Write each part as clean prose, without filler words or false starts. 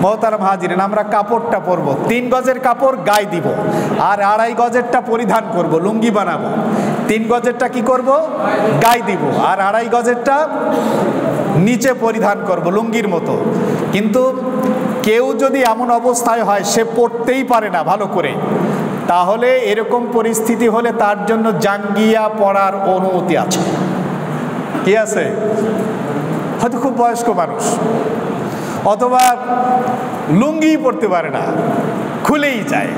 মোহতারাম হাজিরিন, আমরা কাপড়টা পরবো, 3 গজের কাপড় গায়ে দিব, আর 2.5 গজেরটা পরিধান করব, লুঙ্গি বানাবো। 3 গজেরটা কি করব? গায়ে দিব, আর 2.5 গজেরটা নিচে পরিধান করব, লুঙ্গির মতো। কিন্তু কেউ যদি এমন অবস্থায় হয় সে পড়তেই পারে না ভালো করে, তাহলে এরকম পরিস্থিতি হলে তার জন্য জাঙ্গিয়া পরার অনুমতি আছে। কি আছে? হয়তো খুব বয়স্ক মানুষ, অথবা লুঙ্গি পরতে পারে না, খুলেই যায়,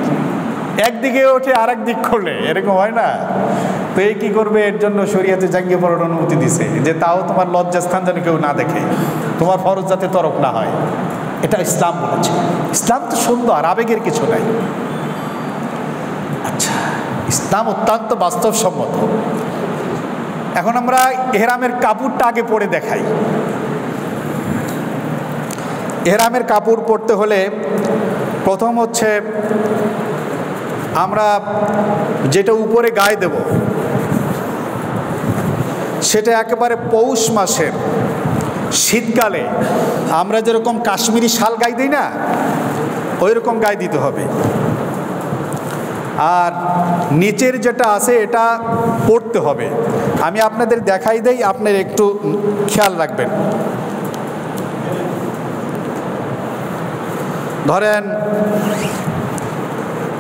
একদিকে ওঠে আর এক দিক করলে, এরকম হয় না? তো এই কী করবে? এর জন্য শরীয়তে জাঙ্গিয়া পরার অনুমতি দিছে, যে তাও তোমার লজ্জাস্থান যেন কেউ না দেখে, তোমার ফরজ যাতে তরক না হয়, এটা ইসলাম বলেছে। ইসলাম তো সুন্দর, আবেগের কিছু নাই। আচ্ছা, ইসলাম অত্যন্ত বাস্তবসম্মত। এখন আমরা এহরামের কাপড়টা আগে পরে দেখাই। এহরামের কাপড় পরতে হলে প্রথম হচ্ছে আমরা যেটা উপরে গায়ে দেব সেটা একেবারে পৌষ মাসের শীতকালে আমরা যেরকম কাশ্মীরি শাল গায়ে দিই না, ওই রকম গায়ে দিতে হবে। আর নিচের যেটা আছে এটা পরতে হবে। আমি আপনাদের দেখাই দেই, আপনারা একটু খেয়াল রাখবেন। ধরেন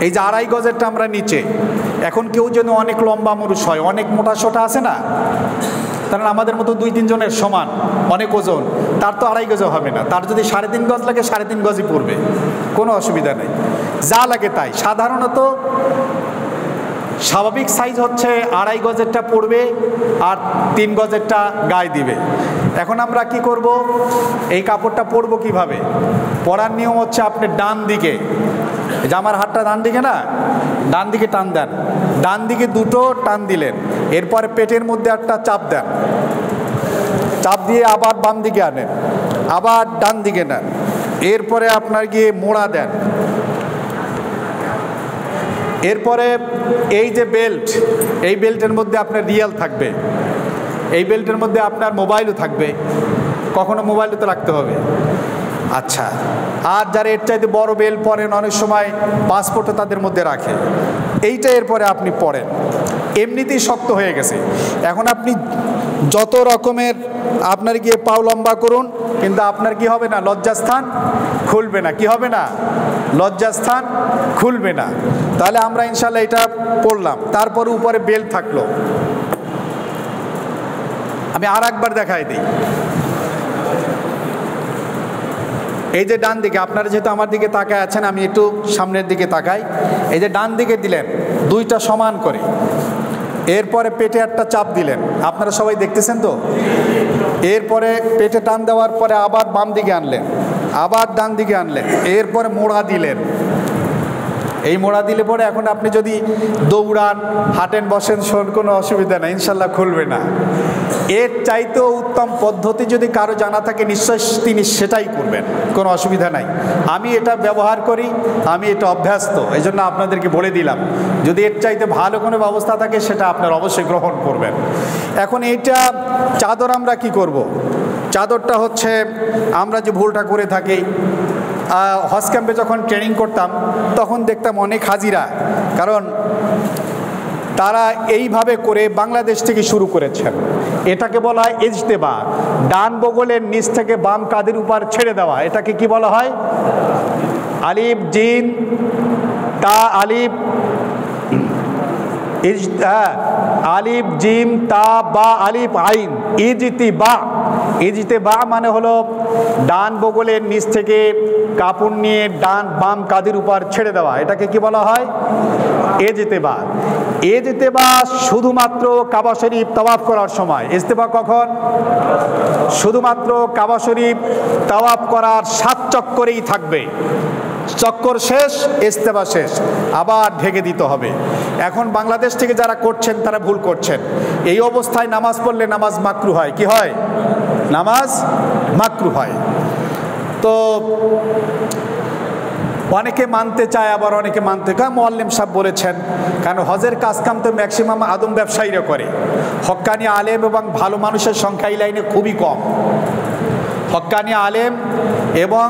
এই যে 2.5 গজেরটা আমরা নিচে, এখন কেউ যেন অনেক লম্বা মানুষ হয়, অনেক মোটা সোটা আছে না, কারণ আমাদের মতো 2-3 জনের সমান অনেক ওজন, তার তো 2.5 গজ হবে না, তার যদি 3.5 গজ লাগে 3.5 গজই পড়বে, কোনো অসুবিধা নেই, যা লাগে তাই। সাধারণত স্বাভাবিক সাইজ হচ্ছে 2.5 গজেরটা পড়বে আর 3 গজেরটা গায়ে দিবে। এখন আমরা কি করব? এই কাপড়টা পরবো কিভাবে? পরার নিয়ম হচ্ছে আপনি ডান দিকে, জামার হাতটা ডান দিকে না, ডান দিকে টান দেন, ডান দিকে 2টো টান দিলেন, এরপরে পেটের মধ্যে একটা চাপ দেন, চাপ দিয়ে আবার বাম দিকে আনেন, আবার ডান দিকে নেন, এরপরে আপনার গিয়ে মোড়া দেন। এরপরে এই যে বেল্ট, এই বেল্টের মধ্যে আপনার রিয়াল থাকবে, এই বেল্টের মধ্যে আপনার মোবাইলও থাকবে, কখনো মোবাইলও তো রাখতে হবে। আচ্ছা, আর যারা এর চাইতে বড় বেল্ট পরেন, অনেক সময় পাসপোর্টও তাদের মধ্যে রাখে, এইটা এরপরে আপনি পরেন। এমনিতেই শক্ত হয়ে গেছে, এখন আপনি যত রকমের আপনার গিয়ে পাও লম্বা করুন, কিন্তু আপনার কি হবে না? লজ্জাস্থান খুলবে না। কি হবে না? লজ্জাস্থান খুলবে না। তাহলে আমরা ইনশাল্লাহ এটা পড়লাম। তারপরে উপরে বেল্ট থাকলো। আমি আর একবার দেখাই দিই। এই যে ডান দিকে, আপনারা যেহেতু আমার দিকে তাকায় আছেন, আমি একটু সামনের দিকে তাকাই। এই যে ডান দিকে দিলেন 2টা সমান করে, এরপরে পেটে একটা চাপ দিলেন, আপনারা সবাই দেখতেছেন তো? এরপরে পেটে টান দেওয়ার পরে আবার বাম দিকে আনলেন, আবার ডান দিকে আনলেন, এরপরে মোড়া দিলেন। এই মোড়া দিলে পরে এখন আপনি যদি দৌড়ান, হাঁটেন, বসেন, শোন, কোনো অসুবিধা নেই, ইনশাল্লাহ খুলবে না। এর চাইতেও উত্তম পদ্ধতি যদি কারো জানা থাকে নিশ্চয় তিনি সেটাই করবেন, কোনো অসুবিধা নাই। আমি এটা ব্যবহার করি, আমি এটা অভ্যস্ত, এই জন্য আপনাদেরকে বলে দিলাম। যদি এর চাইতে ভালো কোনো ব্যবস্থা থাকে সেটা আপনারা অবশ্যই গ্রহণ করবেন। এখন এইটা চাদর আমরা কি করব? চাদরটা হচ্ছে আমরা যে ভুলটা করে থাকি, হজ ক্যাম্পে যখন ট্রেনিং করতাম তখন দেখতাম অনেক হাজিরা, কারণ তারা এইভাবে করে বাংলাদেশ থেকে শুরু করেছেন। এটাকে বলা হয় ইজতেবা, ডান বগলের নিচ থেকে বাম কাঁধের উপর ছেড়ে দেওয়া। এটাকে কি বলা হয়? আলিফ জিম তা আলিফ, আলিফ জিম তা বা আলিফ আইন, ইজতিবা। ইজতিবা মানে হলো ডান বগলের নিচ থেকে কাপড় নিয়ে ডান বাম কাঁধের উপর ছেড়ে দেওয়া। এটাকে কি বলা হয়? ইজতিবা। ইজতিবা শুধুমাত্র কাবা শরীফ তাওয়াফ করার সময়। ইজতিবা কখন? শুধুমাত্র কাবা শরীফ তাওয়াফ করার 7 চক্করেই থাকবে। চক্কর শেষ, ইজতিবা শেষ, আবার ঢেকে দিতে হবে। এখন বাংলাদেশ থেকে যারা করছেন তারা ভুল করছেন। এই অবস্থায় নামাজ পড়লে নামাজ মাকরু হয়। কি হয়? নামাজ মাকরু হয়। তো অনেকে মানতে চায়, আবার অনেকে মানতে চায়। মুআল্লিম সাহেব বলেছেন, কারণ হজের কাজকাম তো ম্যাক্সিমাম আদম ব্যবসায়ীরা করে। হক্কানি আলেম এবং ভালো মানুষের সংখ্যা এই লাইনে খুবই কম। হক্কানি আলেম এবং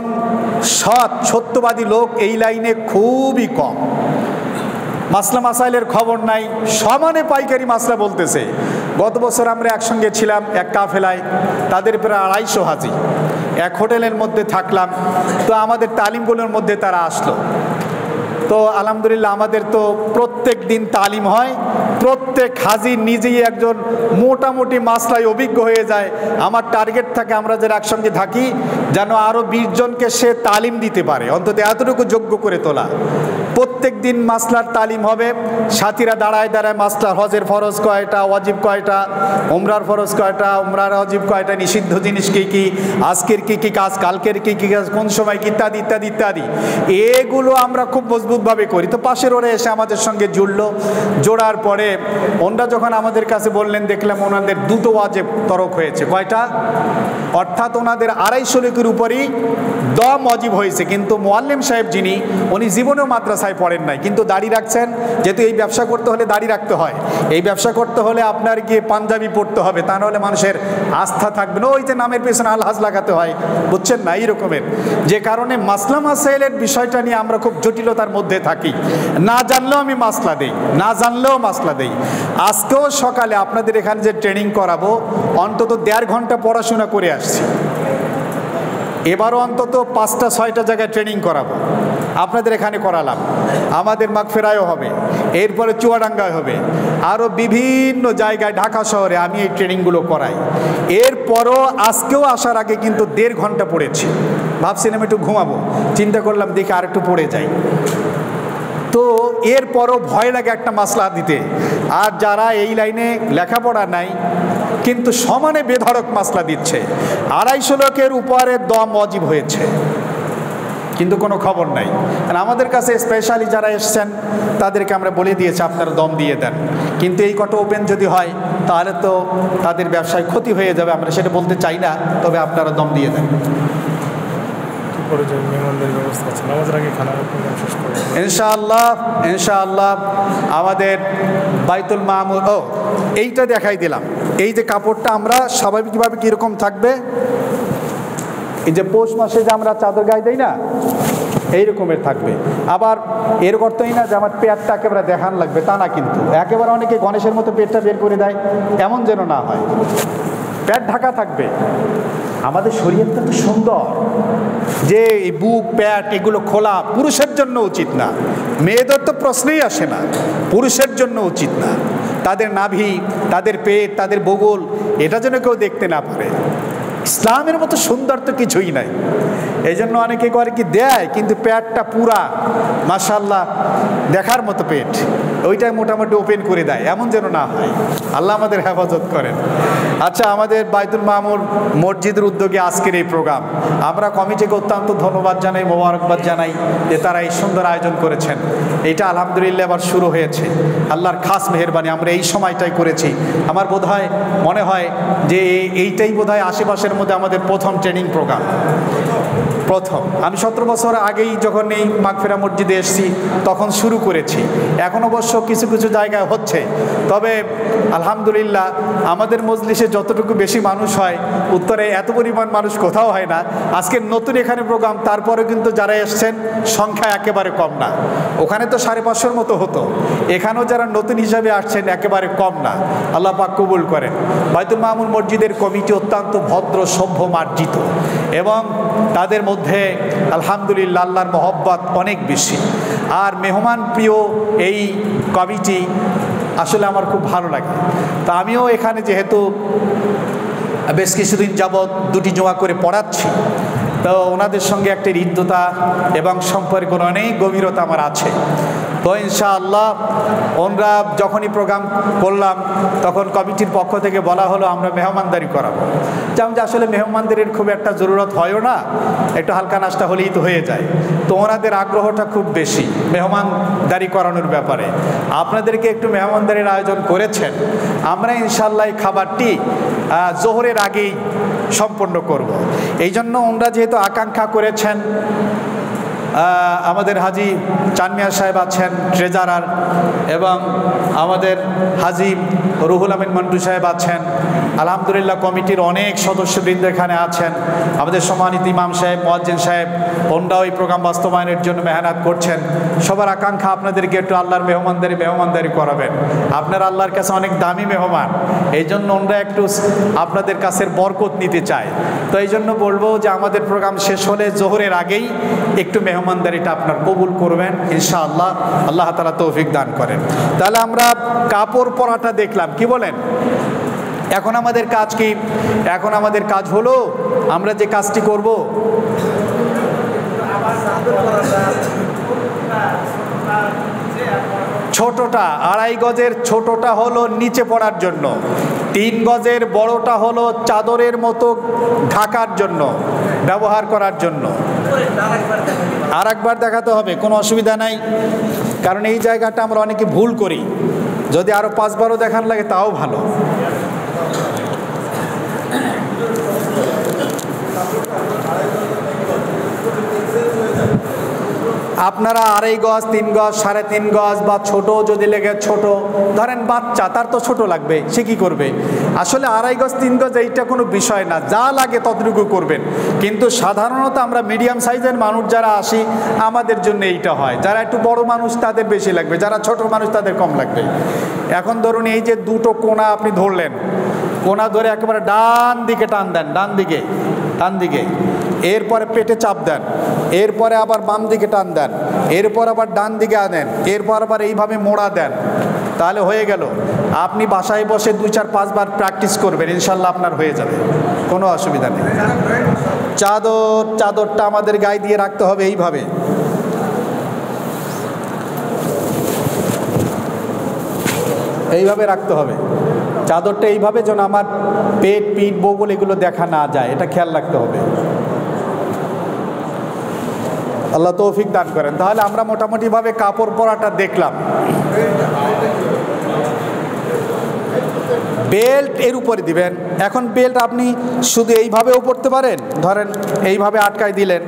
সৎ সত্যবাদী লোক এই লাইনে খুবই কম। মাসলা মাসাইলের খবর নাই, সমানে পাইকারি মাসলা বলতেছে। গত বছর আমরা একসঙ্গে ছিলাম এক কাফেলায়, তাদের প্রায় 250 হাজি, এক হোটেলের মধ্যে থাকলাম। তো আমাদের তালিমগুলোর মধ্যে তারা আসলো। তো আলহামদুলিল্লাহ আমাদের তো প্রত্যেক দিন তালিম হয়, প্রত্যেক হাজি নিজেই একজন মোটামুটি মাসলায় অভিজ্ঞ হয়ে যায়। আমার টার্গেট থাকে আমরা যারা একসঙ্গে থাকি যেন আরও 20 জনকে সে তালিম দিতে পারে, অন্তত এতটুকু যোগ্য করে তোলা। প্রত্যেক দিন মাসলার তালিম হবে, সাথীরা দাঁড়ায় দাঁড়ায় মাসলা, হজের ফরজ কয়টা, ওয়াজিব কয়টা, উমরার ফরজ কয়টা, উমরার ওয়াজিব কয়টা, নিষিদ্ধ জিনিস কী কী, আজকের কী কী কাজ, কালকের কী কী কাজ, কোন সময় কী, ইত্যাদি ইত্যাদি ইত্যাদি। এগুলো আমরা খুব মজবুতভাবে করি। তো পাশের ওরা এসে আমাদের সঙ্গে জুড়লো। জোড়ার পরে ওনারা যখন আমাদের কাছে বললেন, দেখলাম ওনাদের 2টো ওয়াজিব তরক হয়েছে। কয়টা? অর্থাৎ ওনাদের 250 লোকের উপরই দম ওয়াজিব হয়েছে। কিন্তু মুআল্লিম সাহেব যিনি, উনি জীবনেও মাদ্রাসায় পড়েন নাই, কিন্তু দাড়ি রাখছেন। যেহেতু এই ব্যবসা করতে হলে দাড়ি রাখতে হয়, এই ব্যবসা করতে হলে আপনার গিয়ে পাঞ্জাবি পড়তে হবে, তা নাহলে মানুষের আস্থা থাকবে না। ওই যে নামের পেছনে আলহাজ লাগাতে হয়, বুঝছেন না, এই রকমের। যে কারণে মাসলা মাসাইলের বিষয়টা নিয়ে আমরা খুব জটিলতার মধ্যে থাকি। না জানলেও আমি মাসলা দেই, না জানলেও মাসলা দেই। আজকেও সকালে আপনাদের এখানে যে ট্রেনিং করাবো, অন্তত 1.5 ঘন্টা পড়াশোনা করে আসছি। এবারও অন্তত 5টা-6টা জায়গায় ট্রেনিং করাবো। আপনাদের এখানে করালাম, আমাদের মাগফেরায়ও হবে, এরপরে চুয়াডাঙ্গায় হবে, আরও বিভিন্ন জায়গায় ঢাকা শহরে আমি এই ট্রেনিংগুলো করাই। এরপরও আজকেও আসার আগে কিন্তু 1.5 ঘন্টা পড়েছি। ভাবছিলাম একটু ঘুমাবো, চিন্তা করলাম দেখি আর একটু পড়ে যাই। তো এরপরও ভয় লাগে একটা মাসলা দিতে। আর যারা এই লাইনে লেখাপড়া নাই কিন্তু সমানে বেধড়ক মাসলা দিচ্ছে, 250 লোকের উপরে দম ওয়াজিব হয়েছে, কিন্তু কোনো খবর নাই। আর আমাদের কাছে স্পেশালি যারা এসছেন তাদেরকে আমরা বলে দিয়েছি আপনারা দম দিয়ে দেন, কিন্তু এই কটা ওপেন যদি হয় তাহলে তো তাদের ব্যবসায় ক্ষতি হয়ে যাবে। আমরা সেটা বলতে চাই না, তবে আপনারা দম দিয়ে দেন। ইনশাআল্লাহ ইনশাআল্লাহ আমাদের বাইতুল মামুর, এইটা দেখাই দিলাম। এই যে কাপড়টা আমরা স্বাভাবিকভাবে কীরকম থাকবে, এই যে পৌষ মাসে যে আমরা চাদর গায়ে দেই না, এই রকমের থাকবে। আবার এর অর্থই না যে আমার পেটটা একেবারে দেখান লাগবে, তা না। কিন্তু একেবারে অনেকে গণেশের মতো পেটটা বের করে দেয়, এমন যেন না হয়। পেট ঢাকা থাকবে। আমাদের শরীরটা তো সুন্দর যে এই বুক পেট এগুলো খোলা পুরুষের জন্য উচিত না, মেয়েদের তো প্রশ্নই আসে না, পুরুষের জন্য উচিত না। তাদের নাভি, তাদের পেট, তাদের বগল, এটা যেন কেউ দেখতে না পারে। ইসলামের মতো সুন্দর তো কিছুই নাই। এই জন্য অনেকে করে কি দেয়, কিন্তু পেটটা পুরা মাশাআল্লাহ দেখার মতো পেট, ওইটাই মোটামুটি ওপেন করে দেয়, এমন যেন না হয়। আল্লাহ আমাদের হেফাজত করেন। আচ্ছা, আমাদের বাইতুল মামুর মসজিদের উদ্যোগে আজকের এই প্রোগ্রাম, আমরা কমিটিকে অত্যন্ত ধন্যবাদ জানাই, মোবারকবাদ জানাই যে তারা এই সুন্দর আয়োজন করেছেন। এটা আলহামদুলিল্লাহ আবার শুরু হয়েছে, আল্লাহর খাস মেহেরবানি। আমরা এই সময়টাই করেছি। আমার মনে হয় যে এইটাই বোধহয় আশেপাশের মধ্যে আমাদের প্রথম ট্রেনিং প্রোগ্রাম। প্রথম আমি 17 বছর আগেই যখন এই মাগফিরা মসজিদে এসেছি তখন শুরু করেছি। এখন অবশ্য কিছু কিছু জায়গায় হচ্ছে, তবে আলহামদুলিল্লাহ আমাদের মজলিসে যতটুকু বেশি মানুষ হয়, উত্তরে এত পরিমাণ মানুষ কোথাও হয় না। আজকে নতুন এখানে প্রোগ্রাম, তারপরে কিন্তু যারা এসছেন সংখ্যা একেবারে কম না। ওখানে তো 550-র মতো হতো, এখানেও যারা নতুন হিসাবে আসছেন একেবারে কম না। আল্লাহ পাক কবুল করেন। বাইতুল মামুর মসজিদের কমিটি অত্যন্ত ভদ্র, সভ্য, মার্জিত, এবং তাদের মধ্যে আলহামদুলিল্লাহ আল্লাহর মহব্বত অনেক বেশি। আর মেহমান প্রিয় এই কমিটি আসলে আমার খুব ভালো লাগে। তা আমিও এখানে যেহেতু বেশ কিছুদিন যাবৎ 2টি জুমা করে পড়াচ্ছি, তো ওনাদের সঙ্গে একটা হৃদ্যতা এবং সম্পর্কের অনেক গভীরতা আমার আছে। তো ইনশাআল্লাহ ওনারা যখনই প্রোগ্রাম করলাম তখন কমিটির পক্ষ থেকে বলা হলো আমরা মেহমানদারি করাবো। যেমন যে আসলে মেহমানদারির খুব একটা জরুরত হয়ও না, একটু হালকা নাস্তা হলেই তো হয়ে যায়। তো ওনাদের আগ্রহটা খুব বেশি মেহমানদারি করানোর ব্যাপারে। আপনাদেরকে একটু মেহমানদারির আয়োজন করেছেন। আমরা ইনশাআল্লাহ এই খাবারটি জোহরের আগেই সম্পন্ন করব। এই জন্য ওনারা যেহেতু আকাঙ্ক্ষা করেছেন, আমাদের হাজি চানমিয়া সাহেব আছেন ট্রেজারার, এবং আমাদের হাজি রুহুল আমিন মন্টু সাহেব আছেন, আলহামদুলিল্লাহ কমিটির অনেক সদস্যবৃন্দ এখানে আছেন, আমাদের সম্মানিত ইমাম সাহেব, মুয়াজ্জিন সাহেব, ওনারাও এই প্রোগ্রাম বাস্তবায়নের জন্য মেহনত করছেন। সবার আকাঙ্ক্ষা আপনাদেরকে একটু আল্লাহর মেহমানদারি করাবেন। আপনারা আল্লাহর কাছে অনেক দামি মেহমান, এই জন্য ওনারা একটু আপনাদের কাছের বরকত নিতে চায়। তো এই জন্য বলবো যে আমাদের প্রোগ্রাম শেষ হলে জোহরের আগেই একটু মেহমানদারিটা আপনার কবুল করবেন ইনশাআল্লাহ। আল্লাহ তাআলা তৌফিক দান করেন। তাহলে আমরা কাপড় পরাটা দেখলাম, কি বলেন? এখন আমাদের কাজ কি? এখন আমাদের কাজ হলো আমরা যে কাজটি করব, ছোটটা 2.5 গজের ছোটটা হলো নিচে পড়ার জন্য, 3 গজের বড়টা হলো চাদরের মতো ঢাকার জন্য, ব্যবহার করার জন্য। আর একবার দেখাতে হবে, কোনো অসুবিধা নাই, কারণ এই জায়গাটা আমরা অনেকে ভুল করি। যদি আরো 5-12 দেখান লাগে তাও ভালো। আপনারা 2.5 গজ, 3 গজ, 3.5 গজ বা ছোট যদি লেগে, ছোট ধরেন বাচ্চা, তার তো ছোট লাগবে, সে কি করবে? আসলে 2.5 গজ 3 গজ এইটা কোনো বিষয় না, যা লাগে ততটুকু করবেন। কিন্তু সাধারণত আমরা মিডিয়াম সাইজের মানুষ যারা আসি, আমাদের জন্য এইটা হয়। যারা একটু বড় মানুষ তাদের বেশি লাগবে, যারা ছোট মানুষ তাদের কম লাগবে। এখন ধরুন এই যে দুটো কোণা আপনি ধরলেন, কোণা ধরে একেবারে ডান দিকে টান দেন, ডান দিকে, এরপরে পেটে চাপ দেন, এরপরে আবার বাম দিকে টান দেন, এরপর আবার ডান দিকে আনেন, এরপর আবার এইভাবে মোড়া দেন, তাহলে হয়ে গেল। আপনি বাসায় বসে 2-4-5 বার প্র্যাকটিস করবেন, ইনশাল্লাহ আপনার হয়ে যাবে, কোনো অসুবিধা নেই। চাদরটা আমাদের গায়ে দিয়ে রাখতে হবে এইভাবে রাখতে হবে। চাদরটা এইভাবে যেন আমার পেট, পিঠ, বগল এগুলো দেখা না যায়, এটা খেয়াল রাখতে হবে। আল্লাহ তৌফিক দান করেন। তাহলে আমরা মোটামুটিভাবে কাপড় পরাটা দেখলাম। বেল্ট এর উপরে দিবেন। এখন বেল্ট আপনি শুধু এইভাবেও পরতে পারেন, ধরেন এইভাবে আটকায় দিলেন,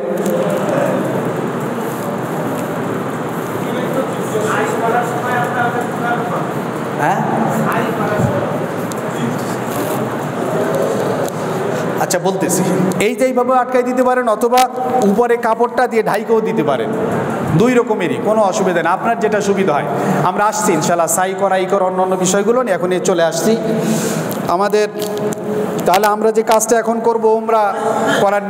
হ্যাঁ আচ্ছা বলতেছি, এই যে এইভাবে আটকাই দিতে পারেন, অথবা উপরে কাপড়টা দিয়ে ঢাইকেও দিতে পারেন, 2 রকমেরই, কোনো অসুবিধা নেই, আপনার যেটা সুবিধা হয়। আমরা আসছি ইনশাল্লাহ, সাই করা অন্যান্য বিষয়গুলো নিয়ে এখন চলে আসছি আমাদের। তাহলে আমরা যে কাজটা এখন করবো, উমরা করার